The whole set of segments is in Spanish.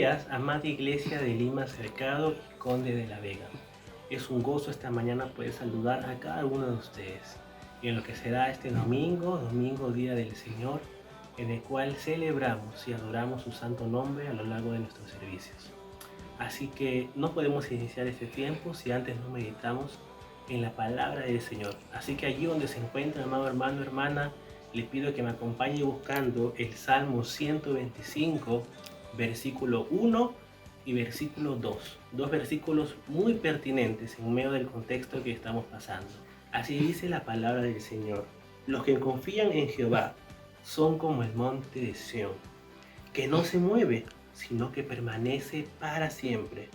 días, amada Iglesia de Lima Cercado y Conde de la Vega. Es un gozo esta mañana poder saludar a cada uno de ustedes en lo que será este domingo, Día del Señor, en el cual celebramos y adoramos su santo nombre a lo largo de nuestros servicios. Así que no podemos iniciar este tiempo si antes no meditamos en la palabra del Señor. Así que allí donde se encuentra, amado hermano, hermana, le pido que me acompañe buscando el Salmo 125, versículo 1 y versículo 2. Dos versículos muy pertinentes en medio del contexto que estamos pasando. Así dice la palabra del Señor. Los que confían en Jehová son como el monte de Sión, que no se mueve, sino que permanece para siempre.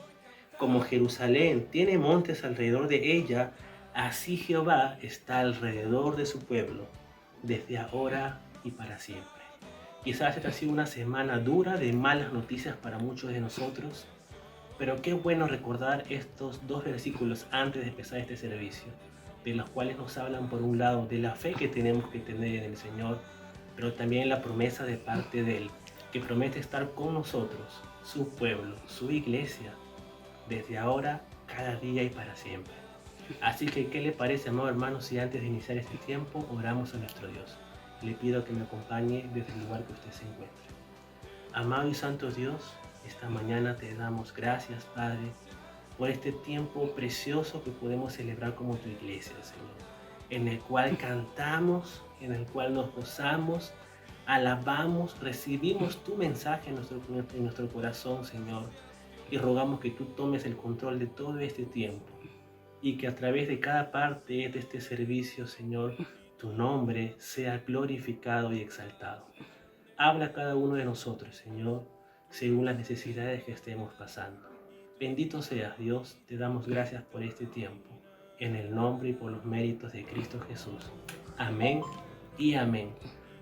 Como Jerusalén tiene montes alrededor de ella, así Jehová está alrededor de su pueblo, desde ahora y para siempre. Quizás esta ha sido una semana dura de malas noticias para muchos de nosotros, pero qué bueno recordar estos dos versículos antes de empezar este servicio, de los cuales nos hablan por un lado de la fe que tenemos que tener en el Señor, pero también la promesa de parte de Él, que promete estar con nosotros, su pueblo, su iglesia, desde ahora, cada día y para siempre. Así que, ¿qué le parece, amado hermano, si antes de iniciar este tiempo oramos a nuestro Dios? Le pido que me acompañe desde el lugar que usted se encuentre. Amado y santo Dios, esta mañana te damos gracias, Padre, por este tiempo precioso que podemos celebrar como tu iglesia, Señor, en el cual cantamos, en el cual nos gozamos, alabamos, recibimos tu mensaje en nuestro corazón, Señor, y rogamos que tú tomes el control de todo este tiempo y que a través de cada parte de este servicio, Señor, tu nombre sea glorificado y exaltado. Habla a cada uno de nosotros, Señor, según las necesidades que estemos pasando. Bendito seas, Dios, te damos gracias por este tiempo, en el nombre y por los méritos de Cristo Jesús. Amén y amén.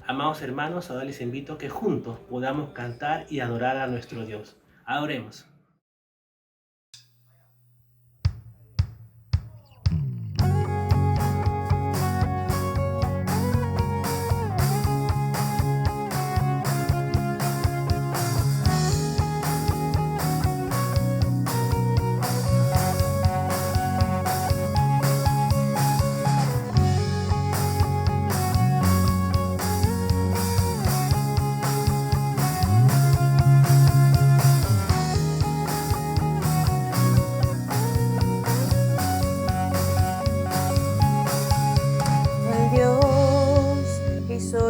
Amados hermanos, ahora les invito a que juntos podamos cantar y adorar a nuestro Dios. Adoremos.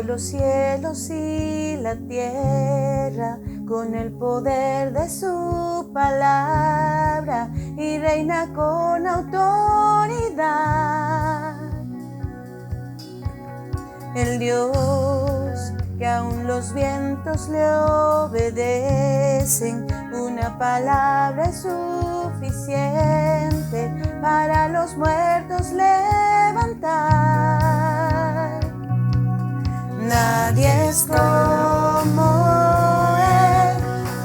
Los cielos y la tierra con el poder de su palabra y reina con autoridad. El Dios que aún los vientos le obedecen, una palabra es suficiente para los muertos levantar. Nadie es como Él,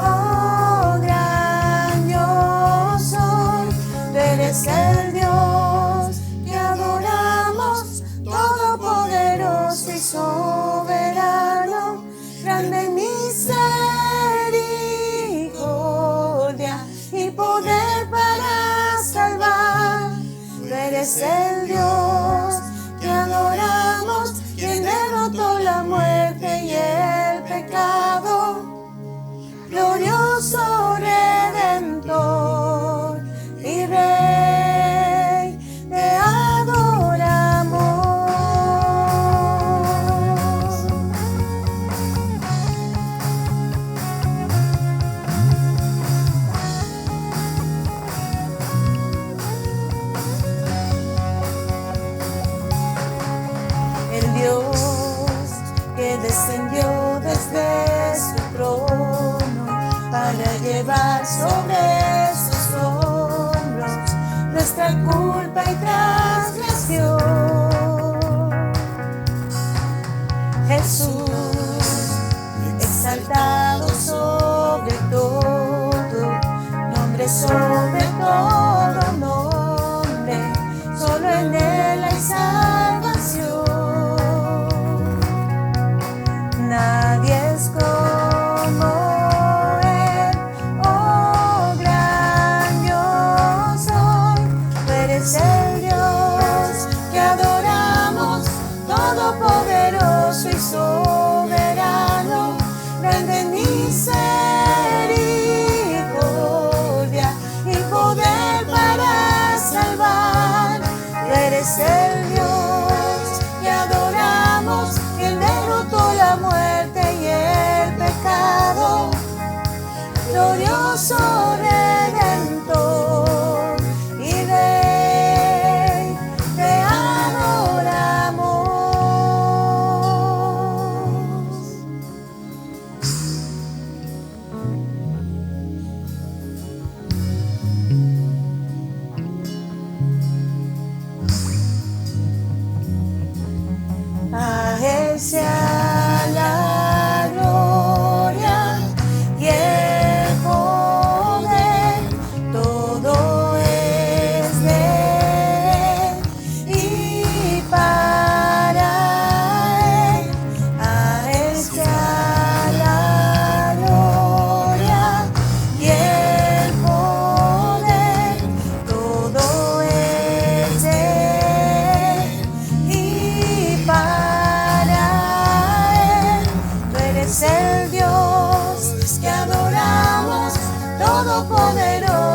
oh gran yo soy. Tú eres el Dios que adoramos, todopoderoso y soberano, grande en misericordia y poder para salvar. Tú eres el Dios que adoramos, quien derrotó la muerte y el pecado, glorioso Redentor y Rey, te adoramos. El Dios que descendió desde su trono para llevar sobre sus hombros nuestra culpa y transgresión. Jesús, exaltado sobre todo, nombre sobre todo nombre, solo en Él hay salvación. Nadie es como Él, oh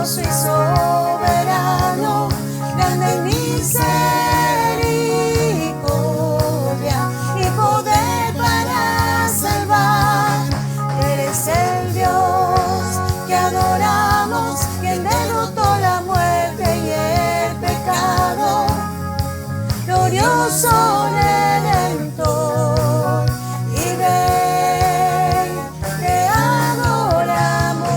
poderoso y soberano, grande en misericordia y poder para salvar. Eres el Dios que adoramos, quien derrotó la muerte y el pecado, glorioso Redentor y Rey, te adoramos.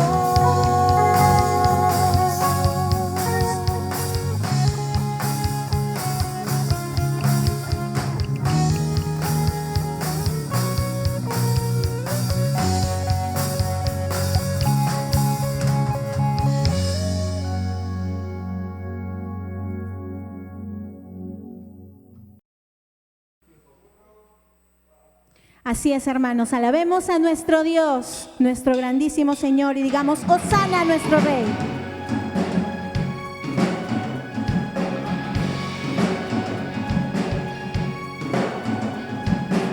Así es, hermanos, alabemos a nuestro Dios, nuestro grandísimo Señor, y digamos, Hosana a nuestro Rey.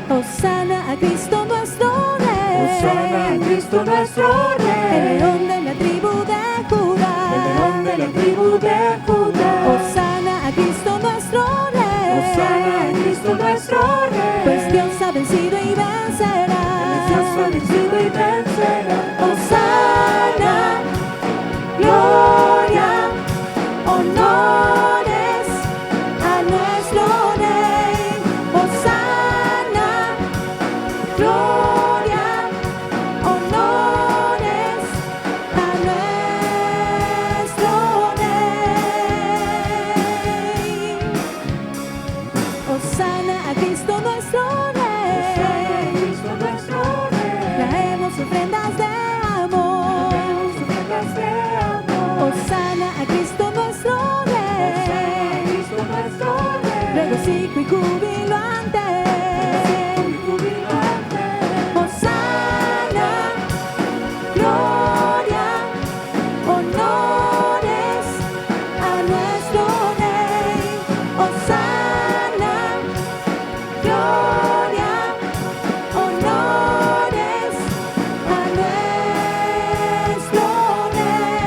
Hosana a Cristo nuestro Rey. Hosana a Cristo nuestro Rey. El león de la tribu de Judá. El león de la tribu de Judá. Hosana a Cristo nuestro Rey. Hosana a Cristo nuestro Rey. Pues Dios ha vencido y vencerá. Dios ha vencido y vencerá. Hosana, gloria, honores a nuestro Rey. Hosana, gloria, honores a nuestro Rey. Hosana a Cristo nuestro Rey. Traemos ofrendas de amor. Hosana a Cristo nuestro Rey. Regocijo y júbilo ante Él. Hosana, gloria, honores a nuestro Rey. Hosana, gloria, honores a nuestro Rey.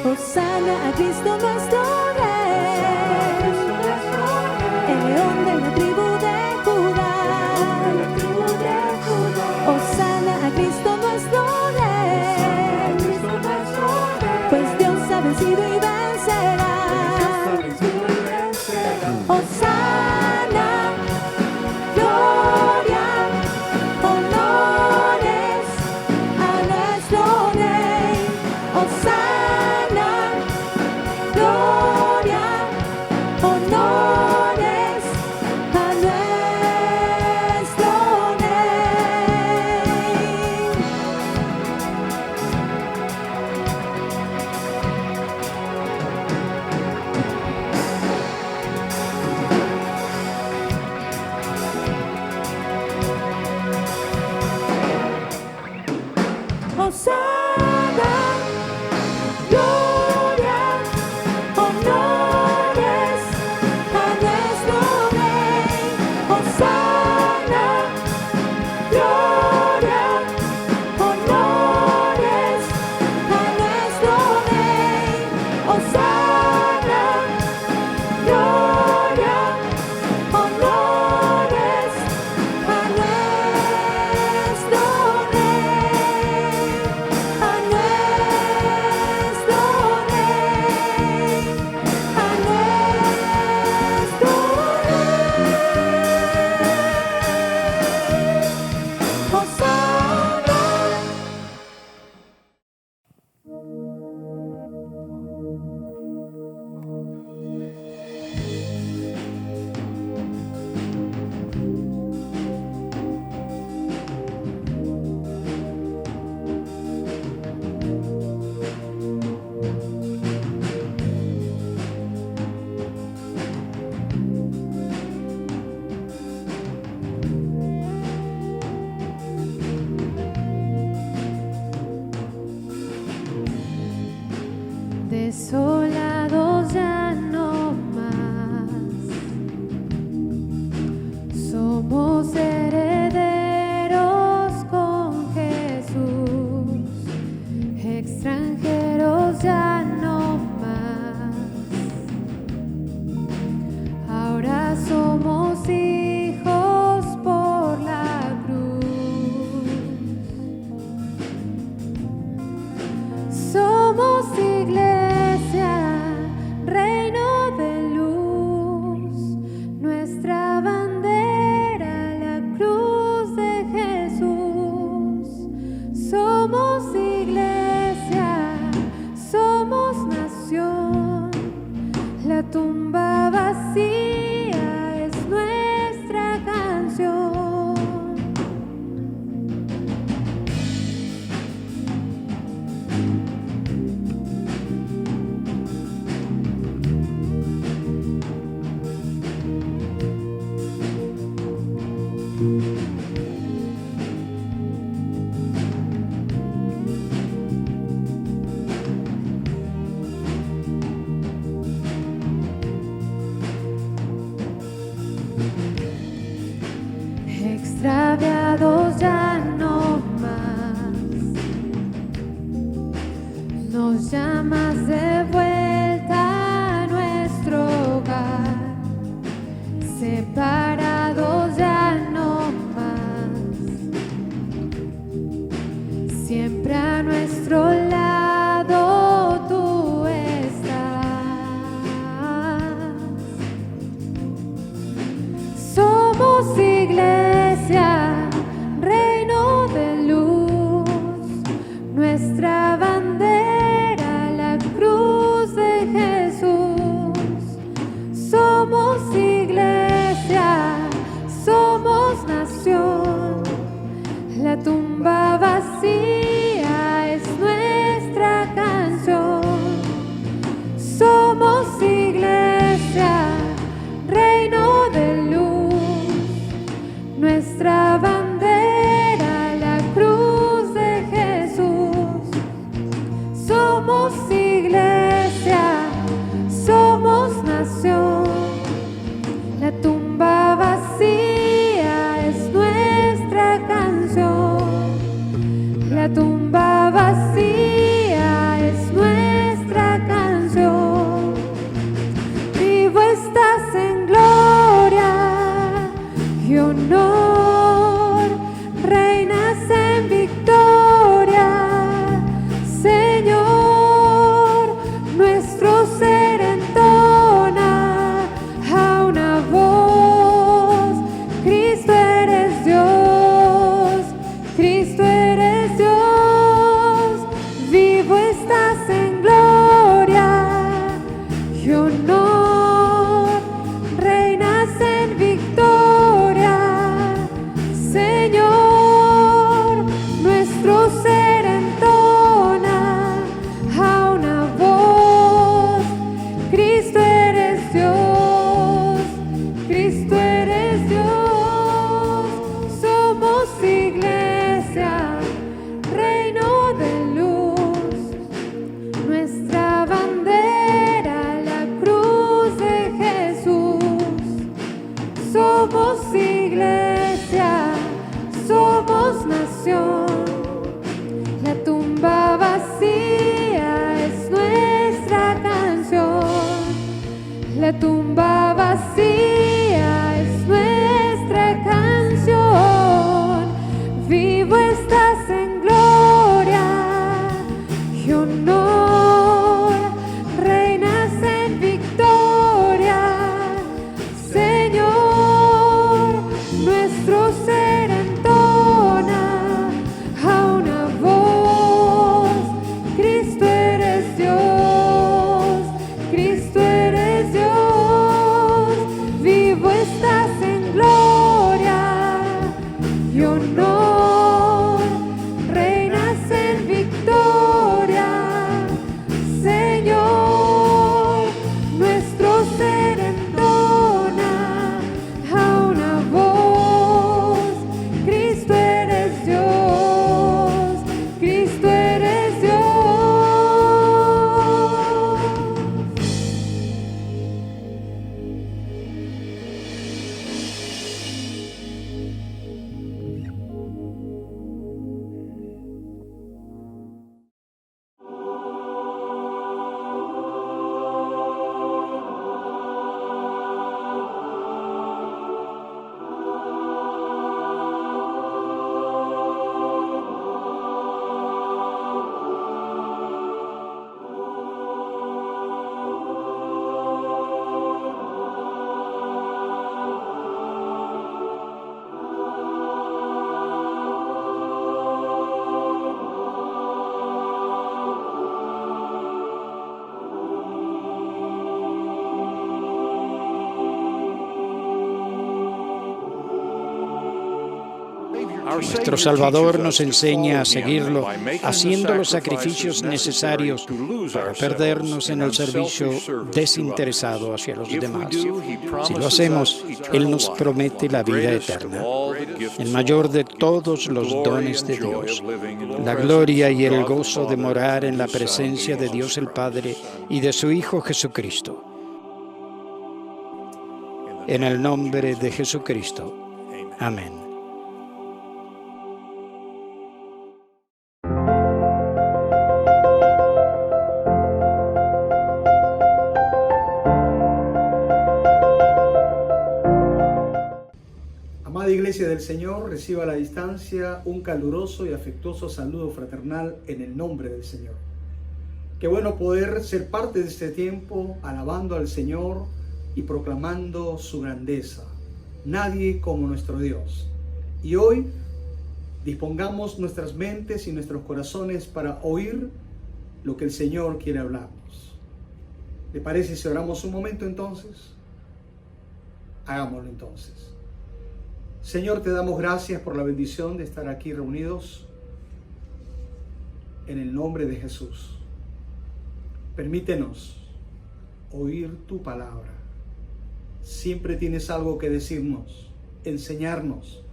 Hosana a Cristo nuestro Rey, el león de la tribu de Judá. Hosana a Cristo nuestro Rey, pues Dios ha vencido y vencerá. Hosana, gloria, honores a nuestro Rey. Hosana, gloria, honores a nuestro Rey. Hosana, gloria, honores a nuestro Rey. Hosana, gloria, honores a nuestro Rey. Hosana, gloria, honores a nuestro Rey. A nuestro Rey, a nuestro Rey. Hosana. Desolados ya no más, somos herederos con Jesús. extranjeros ya no más. Ahora somos hijos por la cruz. Somos iglesia, reino de luz, nuestra bandera, la cruz de Jesús. Somos iglesia, somos nación, la tumba vacía es nuestra canción. Extraviados ya no más, nos llamas de vuelta a nuestro hogar. Separados ya no más, siempre a nuestro lado tú estás. Somos iglesia, reino de luz, nuestra bandera, la cruz de Jesús. Somos iglesia, somos nación, la tumba vacía es nuestra canción. Somos iglesia, reino de luz, nuestra bandera, la cruz de Jesús. Somos iglesia, somos nación, la tumba vacía es nuestra canción. La tumba vacía es nuestra canción. Vivo estás en gloria y honor, reinas en victoria, Señor. Nuestro ser entona a una voz: Cristo eres Dios, Cristo eres Dios. Nuestro Salvador nos enseña a seguirlo, haciendo los sacrificios necesarios para perdernos en el servicio desinteresado hacia los demás. Si lo hacemos, Él nos promete la vida eterna, el mayor de todos los dones de Dios, la gloria y el gozo de morar en la presencia de Dios el Padre y de su Hijo Jesucristo. En el nombre de Jesucristo. Amén. Amada Iglesia del Señor, reciba a la distancia un caluroso y afectuoso saludo fraternal en el nombre del Señor. Qué bueno poder ser parte de este tiempo alabando al Señor y proclamando su grandeza. Nadie como nuestro Dios. Y hoy dispongamos nuestras mentes y nuestros corazones para oír lo que el Señor quiere hablarnos. ¿Le parece si oramos un momento entonces? Hagámoslo entonces. Señor, te damos gracias por la bendición de estar aquí reunidos en el nombre de Jesús. Permítenos oír tu palabra. Siempre tienes algo que decirnos, enseñarnos,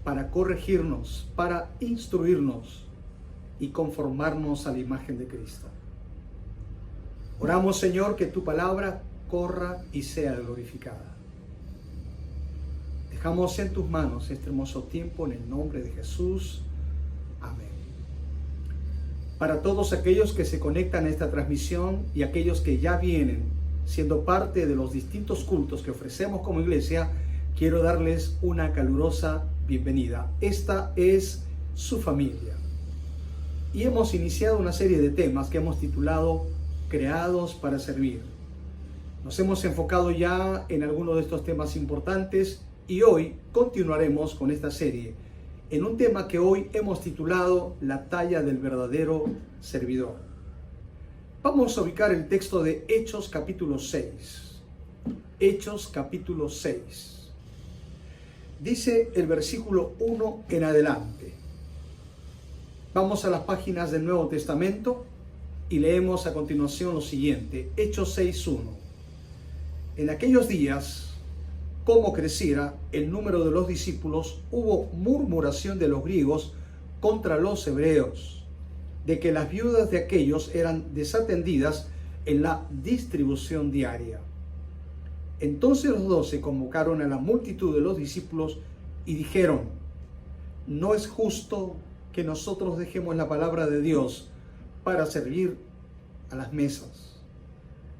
para corregirnos, para instruirnos y conformarnos a la imagen de Cristo. Oramos, Señor, que tu palabra corra y sea glorificada. Dejamos en tus manos este hermoso tiempo en el nombre de Jesús. Amén. Para todos aquellos que se conectan a esta transmisión y aquellos que ya vienen siendo parte de los distintos cultos que ofrecemos como iglesia, quiero darles una calurosa bienvenida. Esta es su familia. Y hemos iniciado una serie de temas que hemos titulado Creados para Servir. Nos hemos enfocado ya en algunos de estos temas importantes y hoy continuaremos con esta serie en un tema que hoy hemos titulado La talla del verdadero servidor. Vamos a ubicar el texto de Hechos capítulo 6. Hechos capítulo 6. Dice el versículo 1 en adelante. Vamos a las páginas del Nuevo Testamento y leemos a continuación lo siguiente. Hechos 6:1. En aquellos días, como creciera el número de los discípulos, hubo murmuración de los griegos contra los hebreos, de que las viudas de aquellos eran desatendidas en la distribución diaria. Entonces los 12 convocaron a la multitud de los discípulos y dijeron: no es justo que nosotros dejemos la palabra de Dios para servir a las mesas.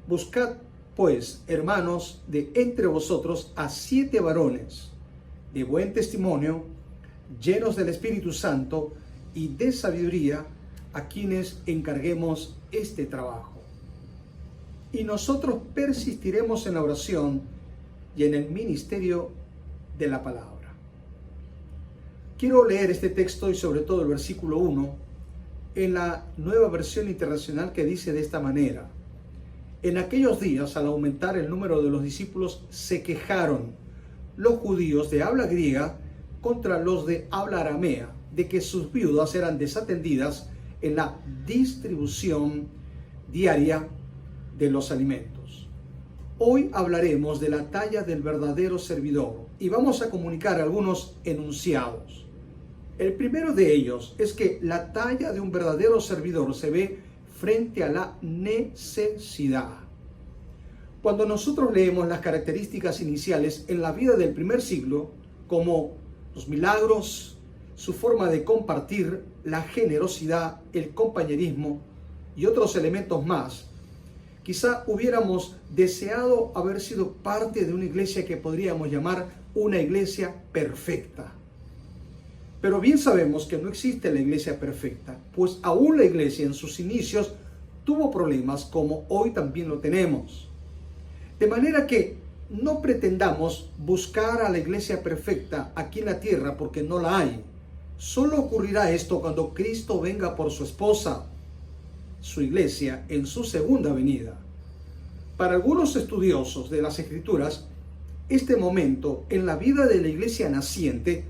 Buscad pues, hermanos, de entre vosotros a 7 varones de buen testimonio, llenos del Espíritu Santo y de sabiduría, a quienes encarguemos este trabajo. Y nosotros persistiremos en la oración y en el ministerio de la palabra. Quiero leer este texto y sobre todo el versículo 1 en la Nueva Versión Internacional, que dice de esta manera: en aquellos días, al aumentar el número de los discípulos, se quejaron los judíos de habla griega contra los de habla aramea, de que sus viudas eran desatendidas en la distribución diaria de los alimentos. Hoy hablaremos de la talla del verdadero servidor y vamos a comunicar algunos enunciados. El primero de ellos es que la talla de un verdadero servidor se ve frente a la necesidad. Cuando nosotros leemos las características iniciales en la vida del primer siglo, como los milagros, su forma de compartir, la generosidad, el compañerismo y otros elementos más, quizá hubiéramos deseado haber sido parte de una iglesia que podríamos llamar una iglesia perfecta. Pero bien sabemos que no existe la iglesia perfecta, pues aún la iglesia en sus inicios tuvo problemas como hoy también lo tenemos. De manera que no pretendamos buscar a la iglesia perfecta aquí en la tierra, porque no la hay. Solo ocurrirá esto cuando Cristo venga por su esposa, su iglesia, en su segunda venida. Para algunos estudiosos de las Escrituras, este momento en la vida de la iglesia naciente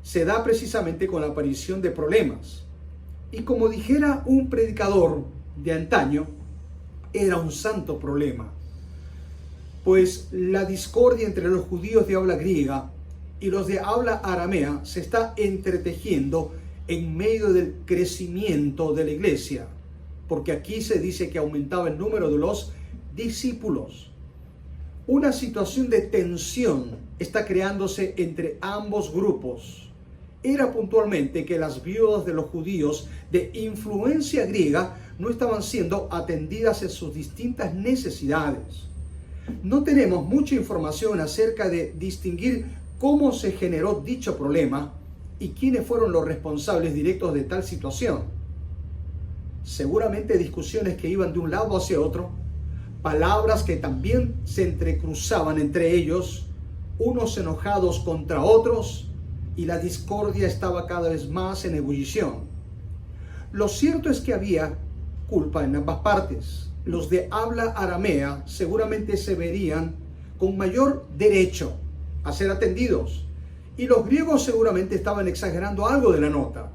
se da precisamente con la aparición de problemas. Y como dijera un predicador de antaño, era un santo problema, pues la discordia entre los judíos de habla griega y los de habla aramea se está entretejiendo en medio del crecimiento de la iglesia, porque aquí se dice que aumentaba el número de los discípulos. Una situación de tensión está creándose entre ambos grupos. Era puntualmente que las viudas de los judíos de influencia griega no estaban siendo atendidas en sus distintas necesidades. No tenemos mucha información acerca de distinguir cómo se generó dicho problema y quiénes fueron los responsables directos de tal situación. Seguramente discusiones que iban de un lado hacia otro, palabras que también se entrecruzaban entre ellos, unos enojados contra otros, y la discordia estaba cada vez más en ebullición. Lo cierto es que había culpa en ambas partes. Los de habla aramea seguramente se verían con mayor derecho a ser atendidos, y los griegos seguramente estaban exagerando algo de la nota.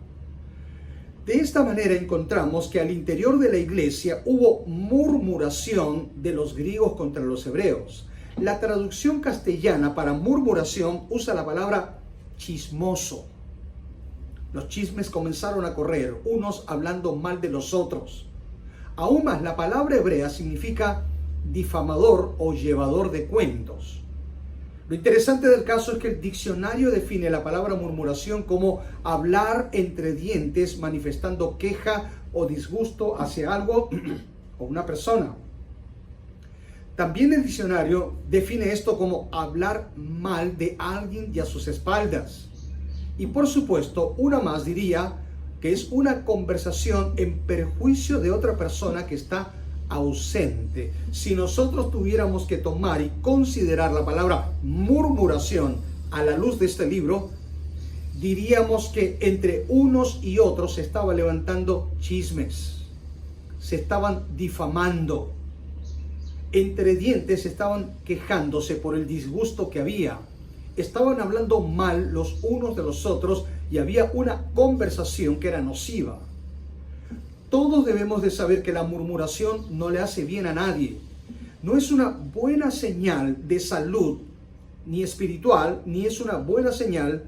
De esta manera encontramos que al interior de la iglesia hubo murmuración de los griegos contra los hebreos. La traducción castellana para murmuración usa la palabra chismoso. Los chismes comenzaron a correr, unos hablando mal de los otros. Aún más, la palabra hebrea significa difamador o llevador de cuentos. Lo interesante del caso es que el diccionario define la palabra murmuración como hablar entre dientes manifestando queja o disgusto hacia algo o una persona. También el diccionario define esto como hablar mal de alguien y a sus espaldas. Y por supuesto, una más diría que es una conversación en perjuicio de otra persona que está ausente. Si nosotros tuviéramos que tomar y considerar la palabra murmuración a la luz de este libro, diríamos que entre unos y otros se estaba levantando chismes, se estaban difamando, entre dientes estaban quejándose por el disgusto que había, estaban hablando mal los unos de los otros y había una conversación que era nociva. Todos debemos de saber que la murmuración no le hace bien a nadie. No es una buena señal de salud, ni espiritual, ni es una buena señal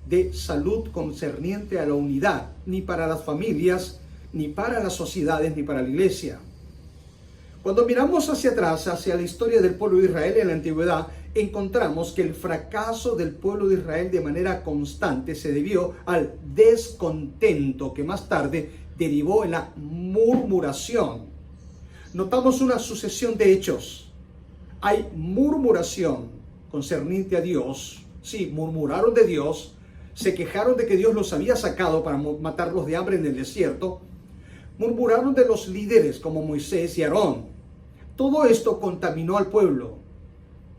de salud concerniente a la unidad, ni para las familias, ni para las sociedades, ni para la iglesia. Cuando miramos hacia atrás, hacia la historia del pueblo de Israel en la antigüedad, encontramos que el fracaso del pueblo de Israel de manera constante se debió al descontento que más tarde derivó en la murmuración. Notamos una sucesión de hechos. Hay murmuración concerniente a Dios. Sí, murmuraron de Dios, se quejaron de que Dios los había sacado para matarlos de hambre en el desierto. Murmuraron de los líderes como Moisés y Aarón. Todo esto contaminó al pueblo.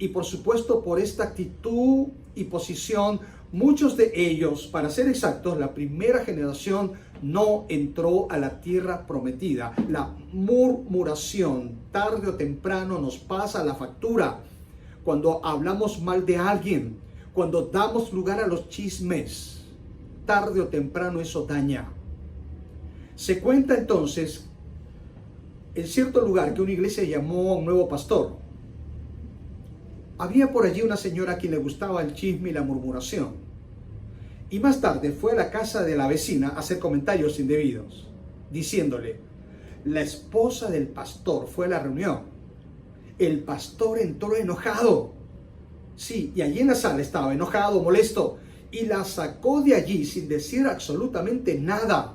Y por supuesto, por esta actitud y posición, muchos de ellos, para ser exactos, la primera generación no entró a la tierra prometida. La murmuración, tarde o temprano, nos pasa la factura. Cuando hablamos mal de alguien, cuando damos lugar a los chismes, tarde o temprano eso daña. Se cuenta entonces en cierto lugar que una iglesia llamó a un nuevo pastor. Había por allí una señora a quien le gustaba el chisme y la murmuración. Y más tarde fue a la casa de la vecina a hacer comentarios indebidos, diciéndole: la esposa del pastor fue a la reunión. El pastor entró enojado. Sí, y allí en la sala estaba enojado, molesto, y la sacó de allí sin decir absolutamente nada.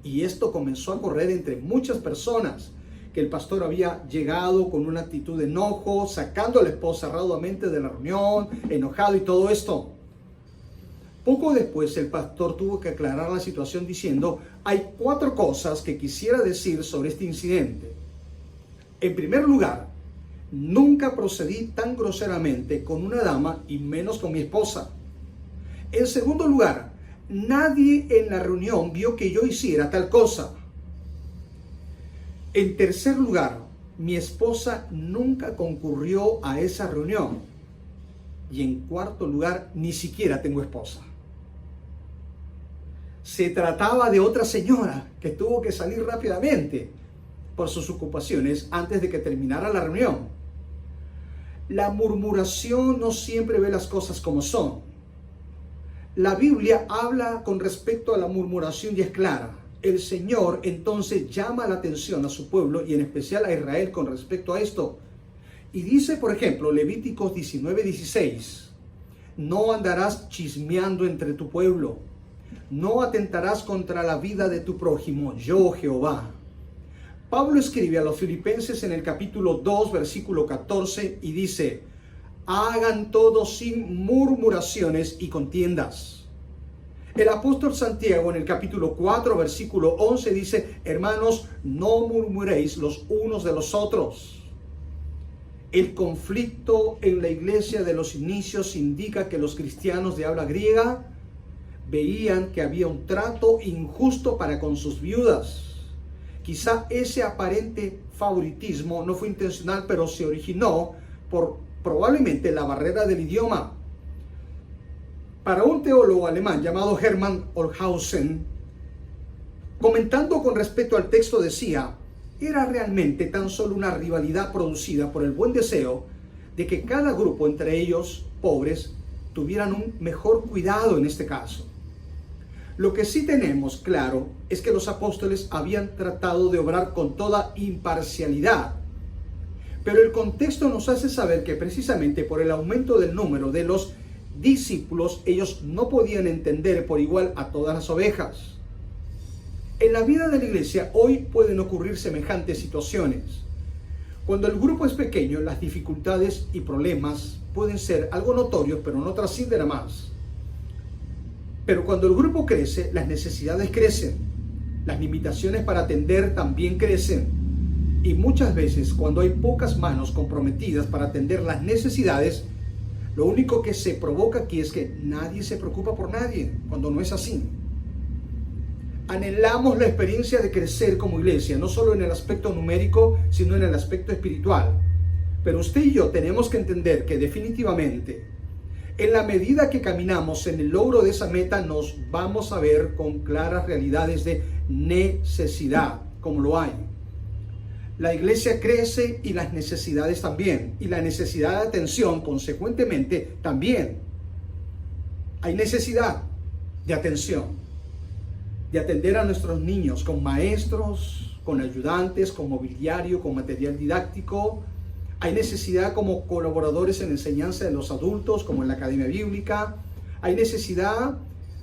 Y esto comenzó a correr entre muchas personas, que el pastor había llegado con una actitud de enojo, sacando a la esposa raudamente de la reunión, enojado y todo esto. Poco después el pastor tuvo que aclarar la situación diciendo: hay 4 cosas que quisiera decir sobre este incidente. En primer lugar, nunca procedí tan groseramente con una dama y menos con mi esposa. En segundo lugar, nadie en la reunión vio que yo hiciera tal cosa. En tercer lugar, mi esposa nunca concurrió a esa reunión. Y en cuarto lugar, ni siquiera tengo esposa. se trataba de otra señora que tuvo que salir rápidamente por sus ocupaciones antes de que terminara la reunión. La murmuración no siempre ve las cosas como son. La Biblia habla con respecto a la murmuración y es clara. El Señor entonces llama la atención a su pueblo y en especial a Israel con respecto a esto. Y dice, por ejemplo, Levíticos 19:16, no andarás chismeando entre tu pueblo, no atentarás contra la vida de tu prójimo, yo Jehová. Pablo escribe a los Filipenses en el capítulo 2, versículo 14 y dice, hagan todo sin murmuraciones y contiendas. El apóstol Santiago en el capítulo 4, versículo 11 dice, hermanos, no murmuréis los unos de los otros. El conflicto en la iglesia de los inicios indica que los cristianos de habla griega veían que había un trato injusto para con sus viudas. Quizá ese aparente favoritismo no fue intencional, pero se originó por probablemente la barrera del idioma. Para un teólogo alemán llamado Hermann Olshausen, comentando con respecto al texto decía, era realmente tan solo una rivalidad producida por el buen deseo de que cada grupo, entre ellos pobres, tuvieran un mejor cuidado en este caso. Lo que sí tenemos claro es que los apóstoles habían tratado de obrar con toda imparcialidad, pero el contexto nos hace saber que precisamente por el aumento del número de los discípulos, ellos no podían entender por igual a todas las ovejas. En la vida de la iglesia hoy pueden ocurrir semejantes situaciones. Cuando el grupo es pequeño, las dificultades y problemas pueden ser algo notorios, pero no trascienden a más. Pero cuando el grupo crece, las necesidades crecen, las limitaciones para atender también crecen. Y muchas veces, cuando hay pocas manos comprometidas para atender las necesidades, lo único que se provoca aquí es que nadie se preocupa por nadie, cuando no es así. Anhelamos la experiencia de crecer como iglesia, no solo en el aspecto numérico, sino en el aspecto espiritual. Pero usted y yo tenemos que entender que definitivamente, en la medida que caminamos en el logro de esa meta, nos vamos a ver con claras realidades de necesidad, como lo hay. La iglesia crece y las necesidades también, y la necesidad de atención, consecuentemente, también. Hay necesidad de atención, de atender a nuestros niños con maestros, con ayudantes, con mobiliario, con material didáctico. Hay necesidad como colaboradores en enseñanza de los adultos, como en la Academia Bíblica. Hay necesidad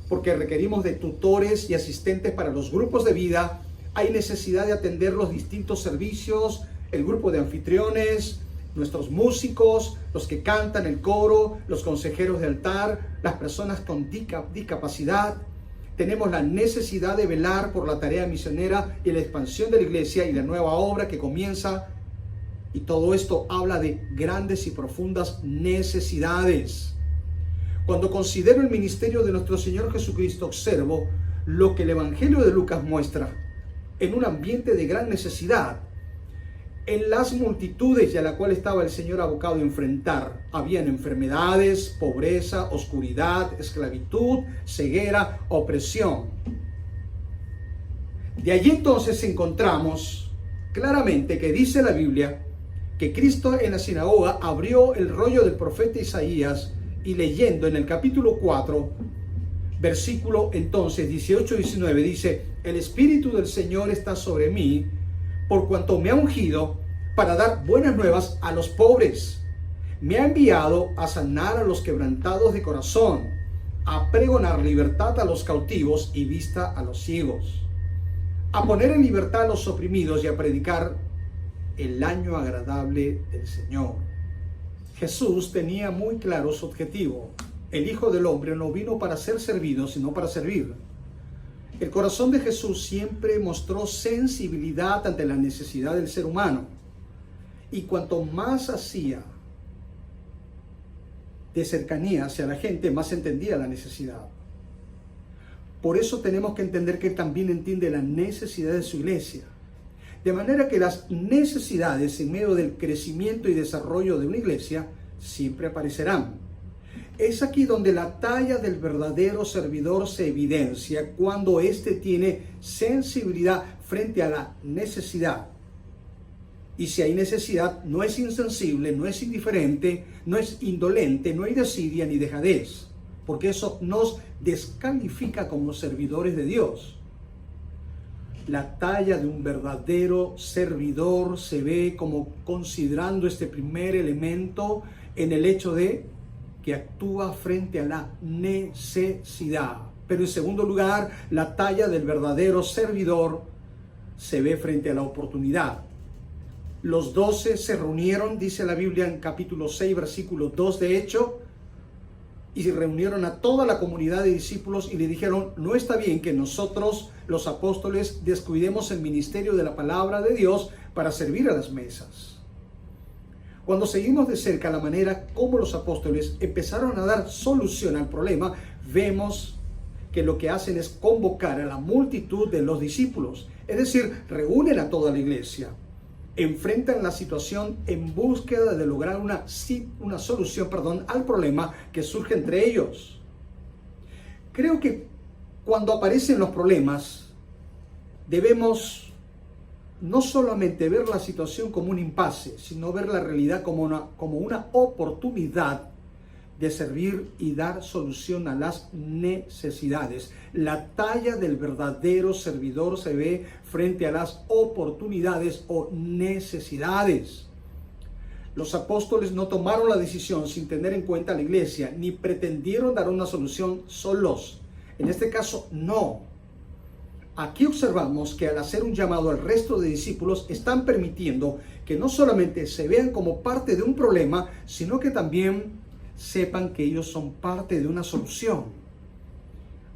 porque requerimos de tutores y asistentes para los grupos de vida. Hay necesidad de atender los distintos servicios, el grupo de anfitriones, nuestros músicos, los que cantan el coro, los consejeros de altar, las personas con discapacidad. Tenemos la necesidad de velar por la tarea misionera y la expansión de la iglesia y la nueva obra que comienza. Y todo esto habla de grandes y profundas necesidades. Cuando considero el ministerio de nuestro Señor Jesucristo, observo lo que el Evangelio de Lucas muestra en un ambiente de gran necesidad. En las multitudes a la cual estaba el Señor abocado a enfrentar, habían enfermedades, pobreza, oscuridad, esclavitud, ceguera, opresión. De allí entonces encontramos claramente que dice la Biblia que Cristo en la sinagoga abrió el rollo del profeta Isaías y leyendo en el capítulo 4, versículo entonces 18-19 dice, el Espíritu del Señor está sobre mí, por cuanto me ha ungido para dar buenas nuevas a los pobres. Me ha enviado a sanar a los quebrantados de corazón, a pregonar libertad a los cautivos y vista a los ciegos, a poner en libertad a los oprimidos y a predicar el año agradable del Señor. Jesús tenía muy claro su objetivo. El Hijo del Hombre no vino para ser servido, sino para servir. El corazón de Jesús siempre mostró sensibilidad ante la necesidad del ser humano. Y cuanto más hacía de cercanía hacia la gente, más entendía la necesidad. Por eso tenemos que entender que Él también entiende la necesidad de su iglesia. De manera que las necesidades en medio del crecimiento y desarrollo de una iglesia siempre aparecerán. Es aquí donde la talla del verdadero servidor se evidencia, cuando éste tiene sensibilidad frente a la necesidad. Y si hay necesidad, no es insensible, no es indiferente, no es indolente, no hay desidia ni dejadez, porque eso nos descalifica como servidores de Dios. La talla de un verdadero servidor se ve como considerando este primer elemento en el hecho de que actúa frente a la necesidad. Pero en segundo lugar, la talla del verdadero servidor se ve frente a la oportunidad. Los 12 se reunieron, dice la Biblia en capítulo 6, versículo 2 de hecho, y se reunieron a toda la comunidad de discípulos y le dijeron: no está bien que nosotros, los apóstoles, descuidemos el ministerio de la palabra de Dios para servir a las mesas. Cuando seguimos de cerca la manera como los apóstoles empezaron a dar solución al problema, vemos que lo que hacen es convocar a la multitud de los discípulos, es decir, reúnen a toda la iglesia, enfrentan la situación en búsqueda de lograr una solución al problema que surge entre ellos. Creo que cuando aparecen los problemas, debemos no solamente ver la situación como un impasse, sino ver la realidad como una oportunidad de servir y dar solución a las necesidades. La talla del verdadero servidor se ve frente a las oportunidades o necesidades. Los apóstoles no tomaron la decisión sin tener en cuenta a la iglesia, ni pretendieron dar una solución solos. En este caso, no. Aquí observamos que al hacer un llamado al resto de discípulos, están permitiendo que no solamente se vean como parte de un problema, sino que también sepan que ellos son parte de una solución.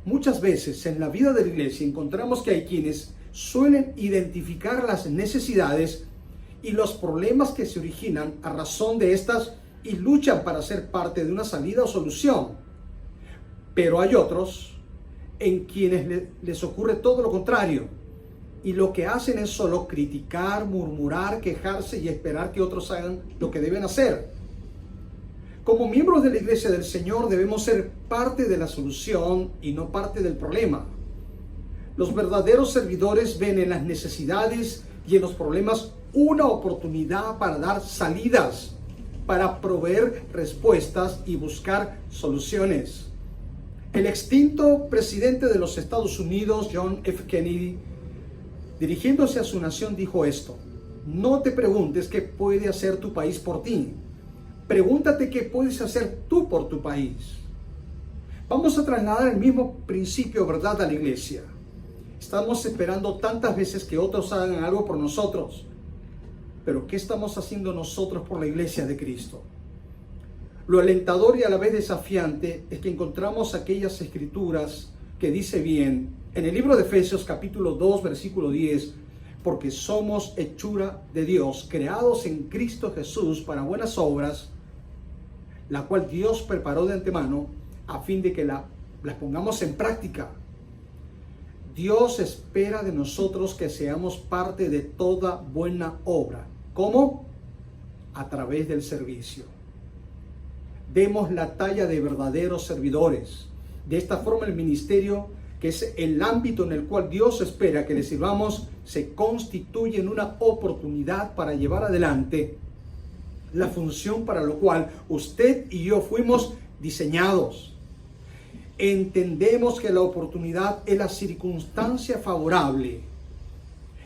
Muchas veces en la vida de la iglesia encontramos que hay quienes suelen identificar las necesidades y los problemas que se originan a razón de estas y luchan para ser parte de una salida o solución. Pero hay otros en quienes les ocurre todo lo contrario, y lo que hacen es solo criticar, murmurar, quejarse y esperar que otros hagan lo que deben hacer. Como miembros de la Iglesia del Señor debemos ser parte de la solución y no parte del problema. Los verdaderos servidores ven en las necesidades y en los problemas una oportunidad para dar salidas, para proveer respuestas y buscar soluciones. El extinto presidente de los Estados Unidos, John F. Kennedy, dirigiéndose a su nación, dijo esto: no te preguntes qué puede hacer tu país por ti. Pregúntate qué puedes hacer tú por tu país. Vamos a trasladar el mismo principio, ¿verdad?, a la iglesia. Estamos esperando tantas veces que otros hagan algo por nosotros. Pero ¿qué estamos haciendo nosotros por la iglesia de Cristo? Lo alentador y a la vez desafiante es que encontramos aquellas escrituras que dice bien en el libro de Efesios capítulo 2 versículo 10: porque somos hechura de Dios, creados en Cristo Jesús para buenas obras, la cual Dios preparó de antemano a fin de que las pongamos en práctica. Dios espera de nosotros que seamos parte de toda buena obra. ¿Cómo? A través del servicio. Demos la talla de verdaderos servidores. De esta forma el ministerio, que es el ámbito en el cual Dios espera que le sirvamos, se constituye en una oportunidad para llevar adelante la función para lo cual usted y yo fuimos diseñados. Entendemos que la oportunidad es la circunstancia favorable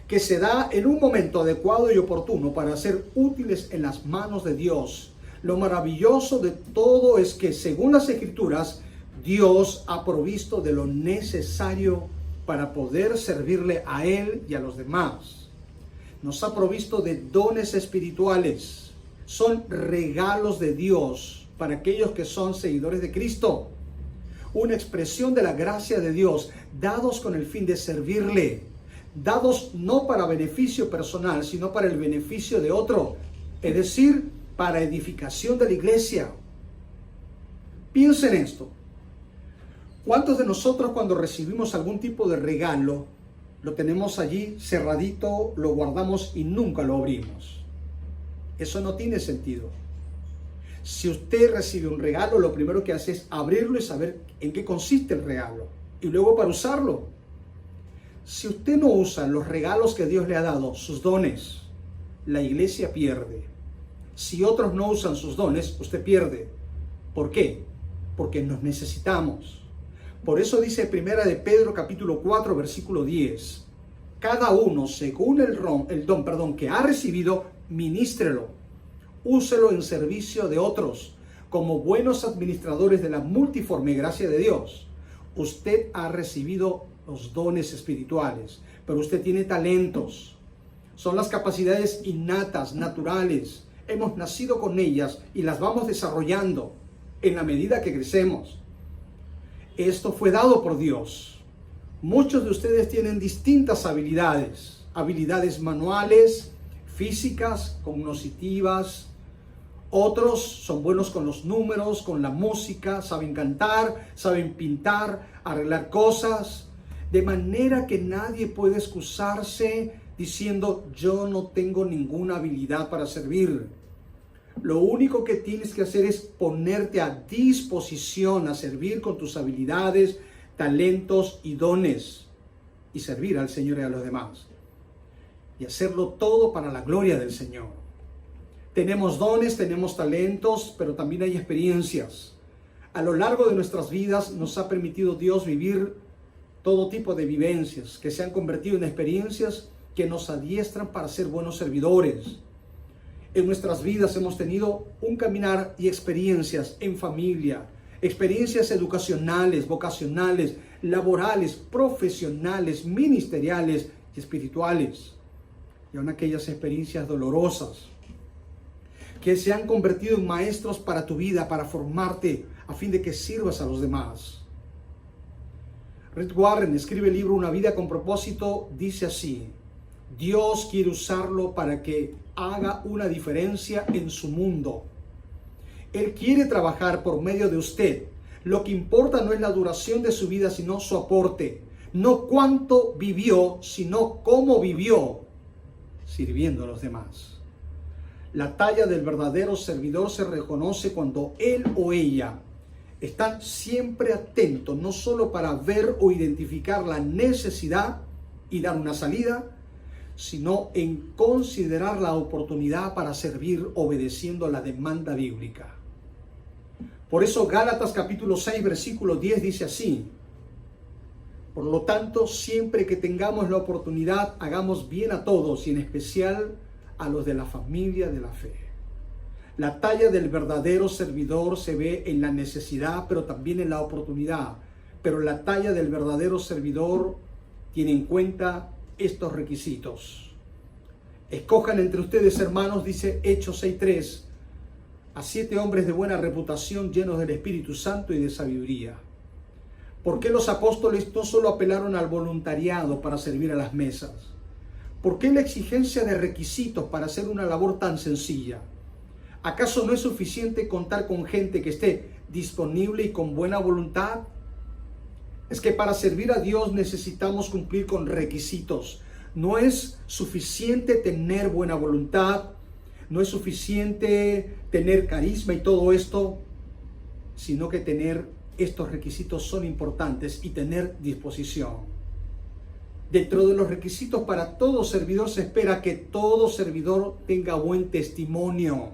que se da en un momento adecuado y oportuno para ser útiles en las manos de Dios. Lo maravilloso de todo es que, según las Escrituras, Dios ha provisto de lo necesario para poder servirle a Él y a los demás. Nos ha provisto de dones espirituales. Son regalos de Dios para aquellos que son seguidores de Cristo. Una expresión de la gracia de Dios, dados con el fin de servirle. Dados no para beneficio personal, sino para el beneficio de otro. Es decir, para edificación de la iglesia. Piensen esto. ¿Cuántos de nosotros cuando recibimos algún tipo de regalo, lo tenemos allí cerradito, lo guardamos y nunca lo abrimos? Eso no tiene sentido. Si usted recibe un regalo, lo primero que hace es abrirlo y saber en qué consiste el regalo. Y luego para usarlo. Si usted no usa los regalos que Dios le ha dado, sus dones, la iglesia pierde. Si otros no usan sus dones, usted pierde. ¿Por qué? Porque nos necesitamos. Por eso dice 1 de Pedro capítulo 4 versículo 10. Cada uno según el don que ha recibido, ministrelo. Úselo en servicio de otros, como buenos administradores de la multiforme gracia de Dios. Usted ha recibido los dones espirituales, pero usted tiene talentos. Son las capacidades innatas, naturales. Hemos nacido con ellas y las vamos desarrollando en la medida que crecemos. Esto fue dado por Dios. Muchos de ustedes tienen distintas habilidades. Habilidades manuales, físicas, cognitivas. Otros son buenos con los números, con la música, saben cantar, saben pintar, arreglar cosas. De manera que nadie puede excusarse diciendo yo no tengo ninguna habilidad para servir. Lo único que tienes que hacer es ponerte a disposición a servir con tus habilidades, talentos y dones y servir al Señor y a los demás. Y hacerlo todo para la gloria del Señor. Tenemos dones, tenemos talentos, pero también hay experiencias. A lo largo de nuestras vidas nos ha permitido Dios vivir todo tipo de vivencias que se han convertido en experiencias que nos adiestran para ser buenos servidores. En nuestras vidas hemos tenido un caminar y experiencias en familia, experiencias educacionales, vocacionales, laborales, profesionales, ministeriales y espirituales. Y aún aquellas experiencias dolorosas que se han convertido en maestros para tu vida, para formarte a fin de que sirvas a los demás. Rick Warren escribe el libro Una vida con propósito, dice así: Dios quiere usarlo para que haga una diferencia en su mundo. Él quiere trabajar por medio de usted. Lo que importa no es la duración de su vida, sino su aporte. No cuánto vivió, sino cómo vivió, sirviendo a los demás. La talla del verdadero servidor se reconoce cuando él o ella están siempre atentos, no solo para ver o identificar la necesidad y dar una salida, sino en considerar la oportunidad para servir obedeciendo la demanda bíblica. Por eso Gálatas capítulo 6 versículo 10 dice así: por lo tanto, siempre que tengamos la oportunidad, hagamos bien a todos y en especial a los de la familia de la fe. La talla del verdadero servidor se ve en la necesidad, pero también en la oportunidad. Pero la talla del verdadero servidor tiene en cuenta estos requisitos. Escojan entre ustedes, hermanos, dice Hechos 6:3, a 7 hombres de buena reputación, llenos del Espíritu Santo y de sabiduría. ¿Por qué los apóstoles no solo apelaron al voluntariado para servir a las mesas? ¿Por qué la exigencia de requisitos para hacer una labor tan sencilla? ¿Acaso no es suficiente contar con gente que esté disponible y con buena voluntad? Es que para servir a Dios necesitamos cumplir con requisitos. No es suficiente tener buena voluntad, no es suficiente tener carisma y todo esto, sino que tener estos requisitos son importantes y tener disposición. Dentro de los requisitos para todo servidor se espera que todo servidor tenga buen testimonio.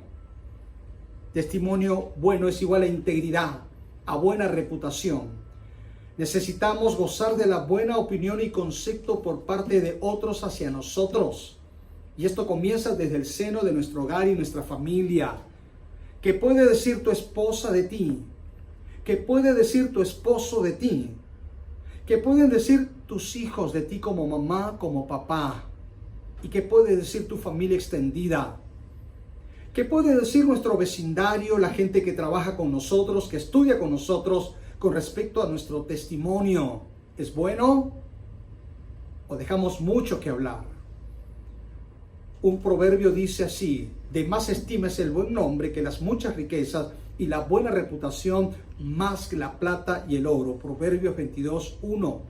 Testimonio bueno es igual a integridad, a buena reputación. Necesitamos gozar de la buena opinión y concepto por parte de otros hacia nosotros. Y esto comienza desde el seno de nuestro hogar y nuestra familia. ¿Qué puede decir tu esposa de ti? ¿Qué puede decir tu esposo de ti? ¿Qué pueden decir tus hijos de ti como mamá, como papá? ¿Y qué puede decir tu familia extendida? ¿Qué puede decir nuestro vecindario, la gente que trabaja con nosotros, que estudia con nosotros con respecto a nuestro testimonio? ¿Es bueno o dejamos mucho que hablar? Un proverbio dice así: de más estima es el buen nombre que las muchas riquezas, y la buena reputación más que la plata y el oro. Proverbios 22:1.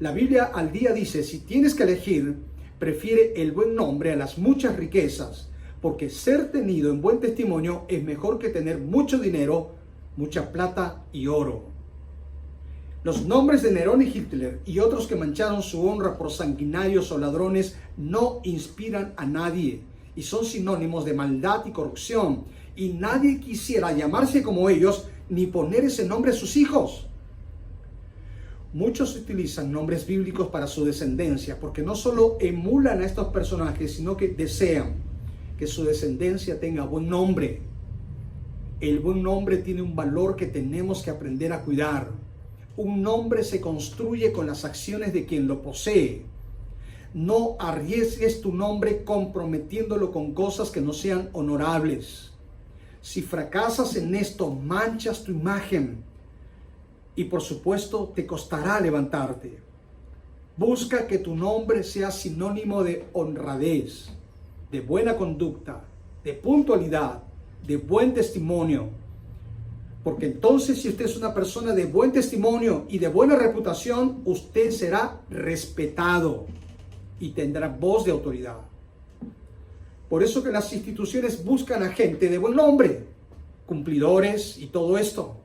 La Biblia al día dice: si tienes que elegir, prefiere el buen nombre a las muchas riquezas, porque ser tenido en buen testimonio es mejor que tener mucho dinero, mucha plata y oro. Los nombres de Nerón y Hitler y otros que mancharon su honra por sanguinarios o ladrones no inspiran a nadie y son sinónimos de maldad y corrupción, y nadie quisiera llamarse como ellos ni poner ese nombre a sus hijos. Muchos utilizan nombres bíblicos para su descendencia porque no solo emulan a estos personajes, sino que desean que su descendencia tenga buen nombre. El buen nombre tiene un valor que tenemos que aprender a cuidar. Un nombre se construye con las acciones de quien lo posee. No arriesgues tu nombre comprometiéndolo con cosas que no sean honorables. Si fracasas en esto, manchas tu imagen y por supuesto te costará levantarte. Busca que tu nombre sea sinónimo de honradez, de buena conducta, de puntualidad, de buen testimonio. Porque entonces, si usted es una persona de buen testimonio y de buena reputación, usted será respetado y tendrá voz de autoridad. Por eso que las instituciones buscan a gente de buen nombre, cumplidores y todo esto.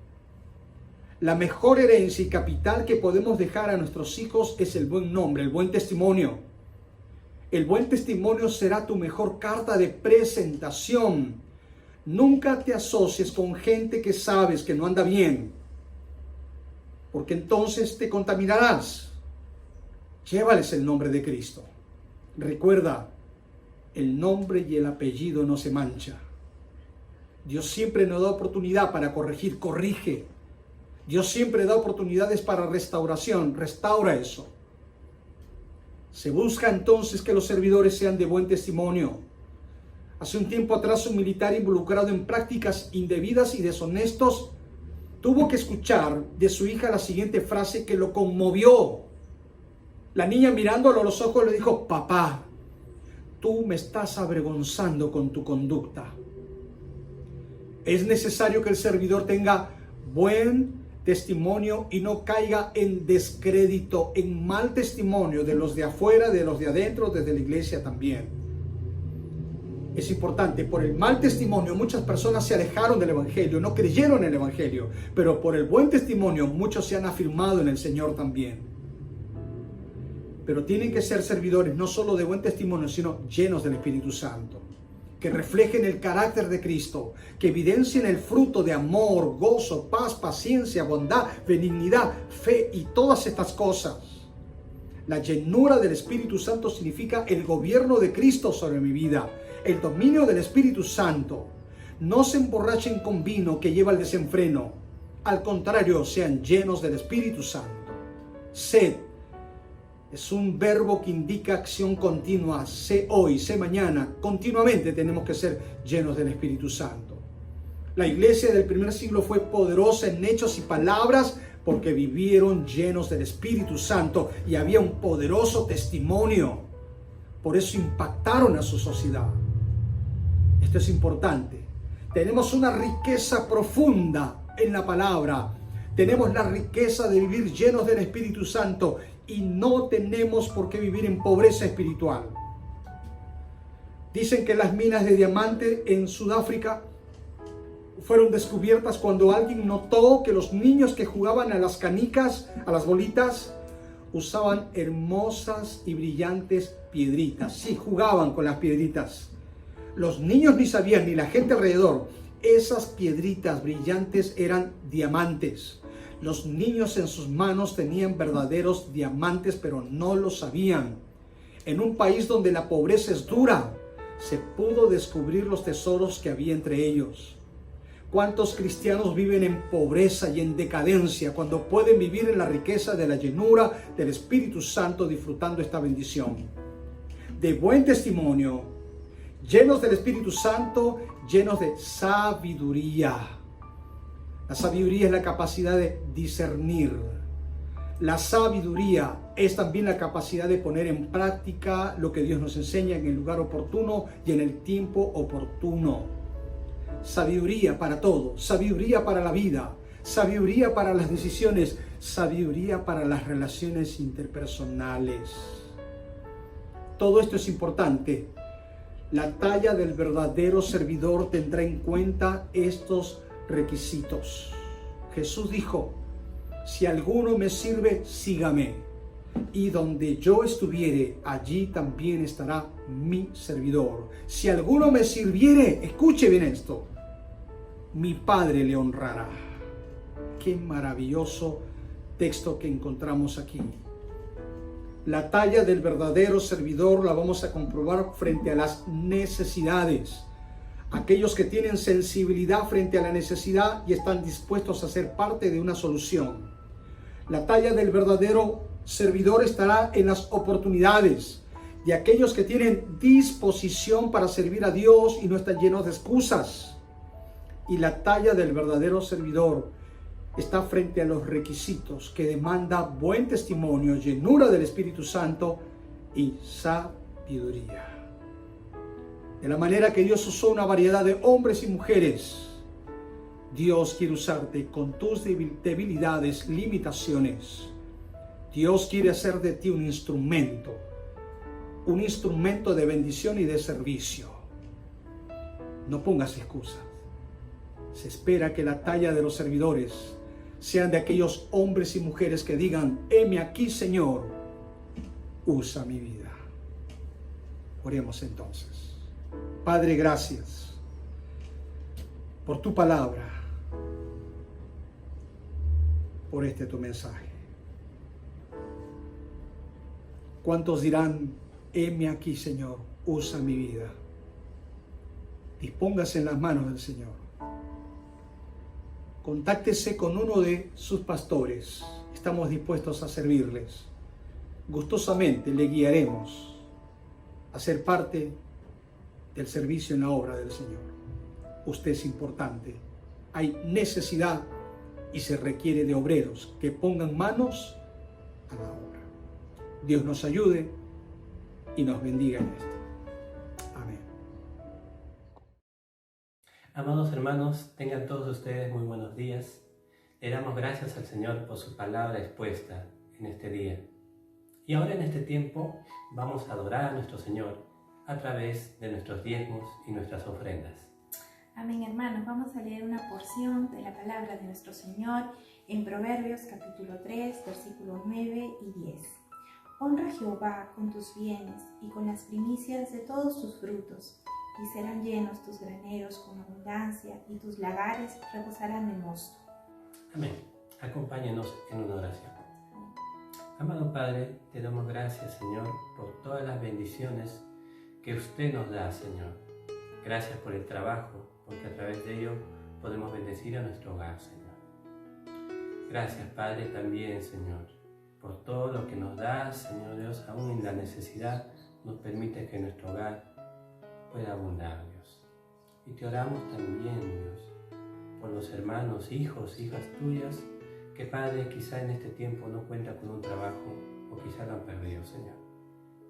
La mejor herencia y capital que podemos dejar a nuestros hijos es el buen nombre, el buen testimonio. El buen testimonio será tu mejor carta de presentación. Nunca te asocies con gente que sabes que no anda bien, porque entonces te contaminarás. Llévales el nombre de Cristo. Recuerda, el nombre y el apellido no se mancha. Dios siempre nos da oportunidad para corregir, corrige. Dios siempre da oportunidades para restauración, restaura eso. Se busca entonces que los servidores sean de buen testimonio. Hace un tiempo atrás, un militar involucrado en prácticas indebidas y deshonestos tuvo que escuchar de su hija la siguiente frase que lo conmovió. La niña, mirándolo a los ojos, le dijo: papá, tú me estás avergonzando con tu conducta. Es necesario que el servidor tenga buen testimonio y no caiga en descrédito, en mal testimonio de los de afuera, de los de adentro, desde la iglesia también. Es importante, por el mal testimonio muchas personas se alejaron del Evangelio, no creyeron en el Evangelio, pero por el buen testimonio muchos se han afirmado en el Señor también. Pero tienen que ser servidores no solo de buen testimonio, sino llenos del Espíritu Santo, que reflejen el carácter de Cristo, que evidencien el fruto de amor, gozo, paz, paciencia, bondad, benignidad, fe y todas estas cosas. La llenura del Espíritu Santo significa el gobierno de Cristo sobre mi vida, el dominio del Espíritu Santo. No se emborrachen con vino que lleva al desenfreno. Al contrario, sean llenos del Espíritu Santo. Sed es un verbo que indica acción continua. Sé hoy, sé mañana. Continuamente tenemos que ser llenos del Espíritu Santo. La iglesia del primer siglo fue poderosa en hechos y palabras porque vivieron llenos del Espíritu Santo y había un poderoso testimonio. Por eso impactaron a su sociedad. Esto es importante. Tenemos una riqueza profunda en la palabra. Tenemos la riqueza de vivir llenos del Espíritu Santo y no tenemos por qué vivir en pobreza espiritual. Dicen que las minas de diamante en Sudáfrica fueron descubiertas cuando alguien notó que los niños que jugaban a las canicas, a las bolitas, usaban hermosas y brillantes piedritas. Sí, jugaban con las piedritas. Los niños ni sabían, ni la gente alrededor. Esas piedritas brillantes eran diamantes. Los niños en sus manos tenían verdaderos diamantes, pero no lo sabían. En un país donde la pobreza es dura, se pudo descubrir los tesoros que había entre ellos. ¿Cuántos cristianos viven en pobreza y en decadencia cuando pueden vivir en la riqueza de la llenura del Espíritu Santo, disfrutando esta bendición? De buen testimonio, llenos del Espíritu Santo, llenos de sabiduría. La sabiduría es la capacidad de discernir. La sabiduría es también la capacidad de poner en práctica lo que Dios nos enseña en el lugar oportuno y en el tiempo oportuno. Sabiduría para todo, sabiduría para la vida, sabiduría para las decisiones, sabiduría para las relaciones interpersonales. Todo esto es importante. La talla del verdadero servidor tendrá en cuenta estos requisitos. Jesús dijo: si alguno me sirve, sígame. Y donde yo estuviere, allí también estará mi servidor. Si alguno me sirviere, escuche bien esto, mi Padre le honrará. Qué maravilloso texto que encontramos aquí. La talla del verdadero servidor la vamos a comprobar frente a las necesidades. Aquellos que tienen sensibilidad frente a la necesidad y están dispuestos a ser parte de una solución. La talla del verdadero servidor estará en las oportunidades de aquellos que tienen disposición para servir a Dios y no están llenos de excusas. Y la talla del verdadero servidor está frente a los requisitos que demanda buen testimonio, llenura del Espíritu Santo y sabiduría. De la manera que Dios usó una variedad de hombres y mujeres, Dios quiere usarte con tus debilidades, limitaciones. Dios quiere hacer de ti un instrumento de bendición y de servicio. No pongas excusas. Se espera que la talla de los servidores sean de aquellos hombres y mujeres que digan: heme aquí, Señor, usa mi vida. Oremos entonces. Padre, gracias por tu palabra, por este tu mensaje. ¿Cuántos dirán: heme aquí, Señor, usa mi vida? Dispóngase en las manos del Señor. Contáctese con uno de sus pastores. Estamos dispuestos a servirles. Gustosamente le guiaremos a ser parte del servicio en la obra del Señor. Usted es importante. Hay necesidad y se requiere de obreros que pongan manos a la obra. Dios nos ayude y nos bendiga en esto. Amén. Amados hermanos, tengan todos ustedes muy buenos días. Le damos gracias al Señor por su palabra expuesta en este día. Y ahora en este tiempo vamos a adorar a nuestro Señor a través de nuestros diezmos y nuestras ofrendas. Amén, hermanos. Vamos a leer una porción de la palabra de nuestro Señor en Proverbios capítulo 3, versículos 9 y 10. Honra a Jehová con tus bienes y con las primicias de todos tus frutos, y serán llenos tus graneros con abundancia, y tus lagares rebosarán de mosto. Amén. Acompáñenos en una oración. Amado Padre, te damos gracias, Señor, por todas las bendiciones que usted nos da, Señor. Gracias por el trabajo, porque a través de ello podemos bendecir a nuestro hogar, Señor. Gracias, Padre, también, Señor, por todo lo que nos da, Señor Dios, aún en la necesidad, nos permite que nuestro hogar pueda abundar, Dios. Y te oramos también, Dios, por los hermanos, hijos, hijas tuyas, que, Padre, quizá en este tiempo no cuentan con un trabajo o quizá lo han perdido, Señor.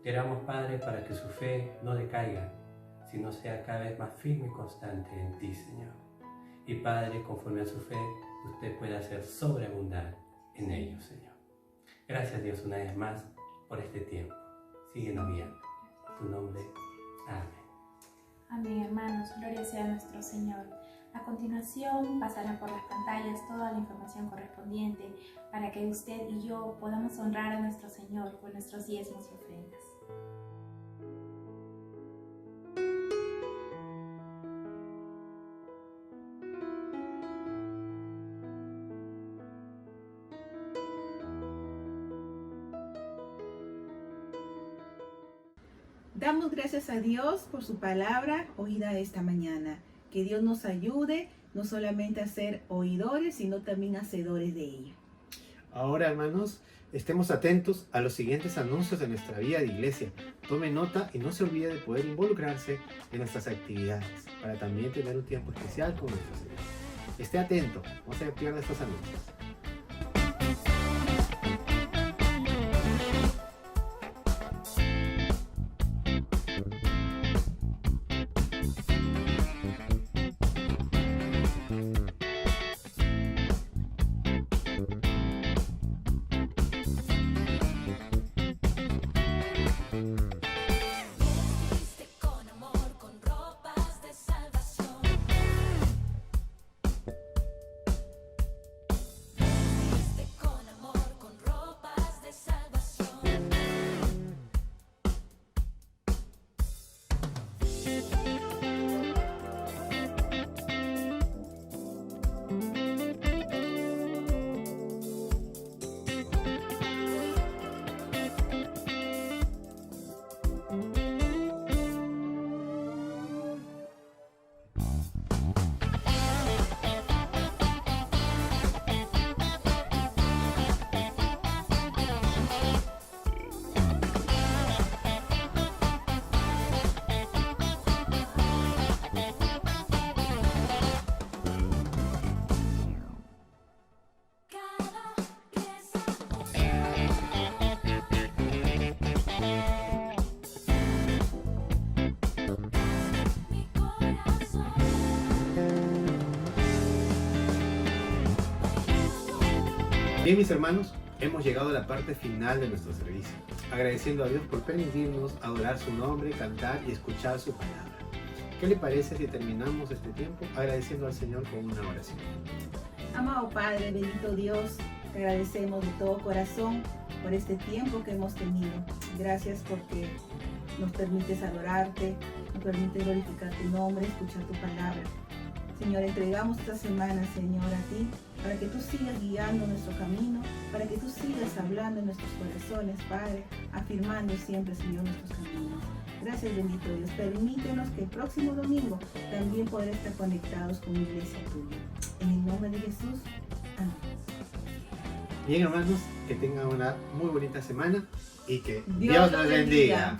Te oramos, Padre, para que su fe no decaiga, sino sea cada vez más firme y constante en ti, Señor. Y, Padre, conforme a su fe, usted pueda hacer sobreabundar en ellos, Señor. Gracias, Dios, una vez más por este tiempo. Síguenos guiando. En tu nombre. Amén. Amén, hermanos. Gloria sea a nuestro Señor. A continuación pasará por las pantallas toda la información correspondiente para que usted y yo podamos honrar a nuestro Señor con nuestros diezmos y ofrendas. Damos gracias a Dios por su palabra oída esta mañana. Que Dios nos ayude no solamente a ser oidores, sino también hacedores de ella. Ahora, hermanos, estemos atentos a los siguientes anuncios de nuestra vida de iglesia. Tome nota y no se olvide de poder involucrarse en nuestras actividades para también tener un tiempo especial con nuestro Señor. Esté atento, no se pierda estos anuncios. Bien, mis hermanos, hemos llegado a la parte final de nuestro servicio, agradeciendo a Dios por permitirnos adorar su nombre, cantar y escuchar su palabra. ¿Qué le parece si terminamos este tiempo agradeciendo al Señor con una oración? Amado Padre, bendito Dios, te agradecemos de todo corazón por este tiempo que hemos tenido. Gracias porque nos permites adorarte, nos permites glorificar tu nombre, escuchar tu palabra. Señor, entregamos esta semana, Señor, a ti, para que tú sigas guiando nuestro camino, para que tú sigas hablando en nuestros corazones, Padre, afirmando siempre, Señor, nuestros caminos. Gracias, bendito Dios. Permítenos que el próximo domingo también poder estar conectados con la iglesia tuya. En el nombre de Jesús. Amén. Bien, hermanos, que tengan una muy bonita semana y que Dios los bendiga.